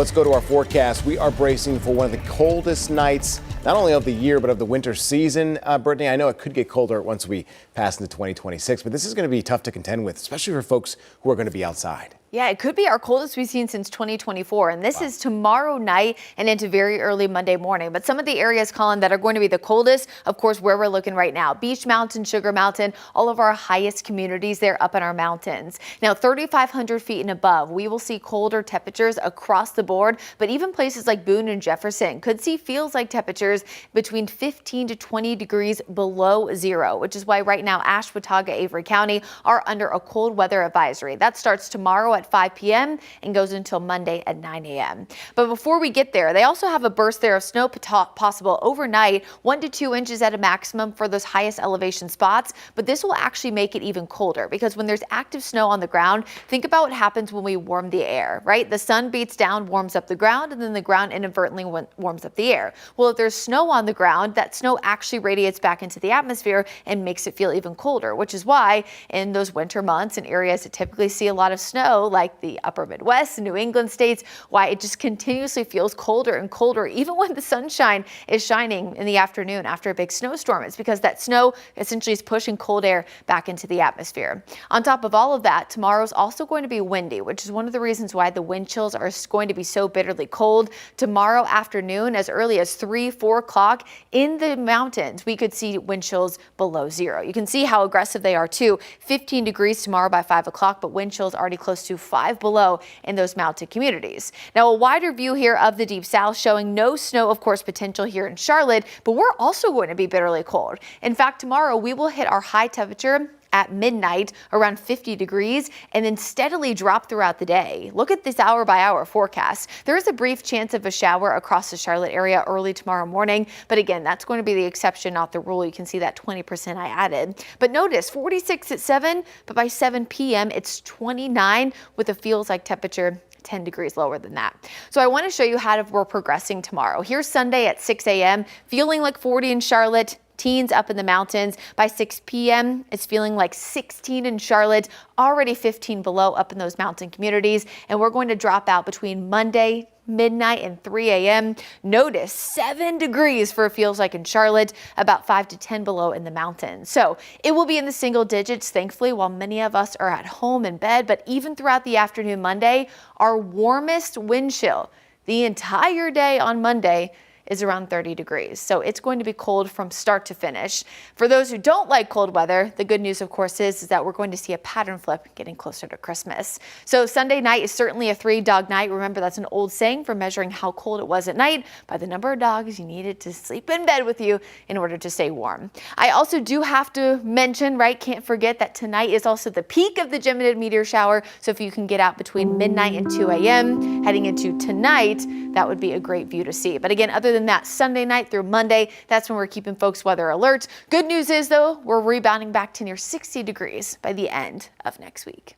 Let's go to our forecast. We are bracing for one of the coldest nights, not only of the year, but of the winter season. Brittany, I know it could get colder once we pass into 2026, but this is going to be tough to contend with, especially for folks who are going to be outside. Yeah, it could be our coldest we've seen since 2024, and this is tomorrow night and into very early Monday morning. But some of the areas, Colin, that are going to be the coldest, of course, where we're looking right now, Beach Mountain, Sugar Mountain, all of our highest communities there up in our mountains. Now, 3,500 feet and above, we will see colder temperatures across the board, but even places like Boone and Jefferson could see feels like temperatures between 15 to 20 degrees below zero, which is why right now Ash, Watauga, Avery County are under a cold weather advisory. That starts tomorrow at 5 p.m. and goes until Monday at 9 a.m. But before we get there, they also have a burst there of snow possible overnight, 1 to 2 inches at a maximum for those highest elevation spots. But this will actually make it even colder because when there's active snow on the ground, think about what happens when we warm the air, right? The sun beats down, warms up the ground, and then the ground inadvertently warms up the air. Well, if there's snow on the ground, that snow actually radiates back into the atmosphere and makes it feel even colder, which is why in those winter months in areas that typically see a lot of snow, like the upper Midwest and New England states, why it just continuously feels colder and colder, even when the sunshine is shining in the afternoon after a big snowstorm. It's because that snow essentially is pushing cold air back into the atmosphere. On top of all of that, tomorrow's also going to be windy, which is one of the reasons why the wind chills are going to be so bitterly cold. Tomorrow afternoon, as early as 3-4 o'clock in the mountains, we could see wind chills below zero. You can see how aggressive they are too. 15 degrees tomorrow by 5 o'clock, but wind chills already close to 5 below in those mountain communities. Now, a wider view here of the Deep South showing no snow, of course, potential here in Charlotte, but we're also going to be bitterly cold. In fact, tomorrow we will hit our high temperature at midnight around 50 degrees and then steadily drop throughout the day. Look at this hour by hour forecast. There is a brief chance of a shower across the Charlotte area early tomorrow morning, but again, that's going to be the exception, not the rule. You can see that 20% I added. But notice 46 at 7, but by 7 p.m. it's 29 with a feels like temperature 10 degrees lower than that. So I want to show you how we're progressing tomorrow. Here's Sunday at 6 a.m. feeling like 40 in Charlotte. Teens up in the mountains. By 6 p.m. it's feeling like 16 in Charlotte, already 15 below up in those mountain communities. And we're going to drop out between Monday, midnight and 3 a.m. Notice 7 degrees for it feels like in Charlotte, about 5 to 10 below in the mountains. So it will be in the single digits, thankfully, while many of us are at home in bed. But even throughout the afternoon Monday, our warmest wind chill the entire day on Monday is around 30 degrees. So it's going to be cold from start to finish. For those who don't like cold weather, the good news, of course, is that we're going to see a pattern flip getting closer to Christmas. So Sunday night is certainly a 3-dog night. Remember, that's an old saying for measuring how cold it was at night by the number of dogs you needed to sleep in bed with you in order to stay warm. I also do have to mention, right, can't forget that tonight is also the peak of the Geminid meteor shower. So if you can get out between midnight and 2 a.m. heading into tonight, that would be a great view to see. But again, other than that, Sunday night through Monday, that's when we're keeping folks weather alert. Good news is, though, we're rebounding back to near 60 degrees by the end of next week.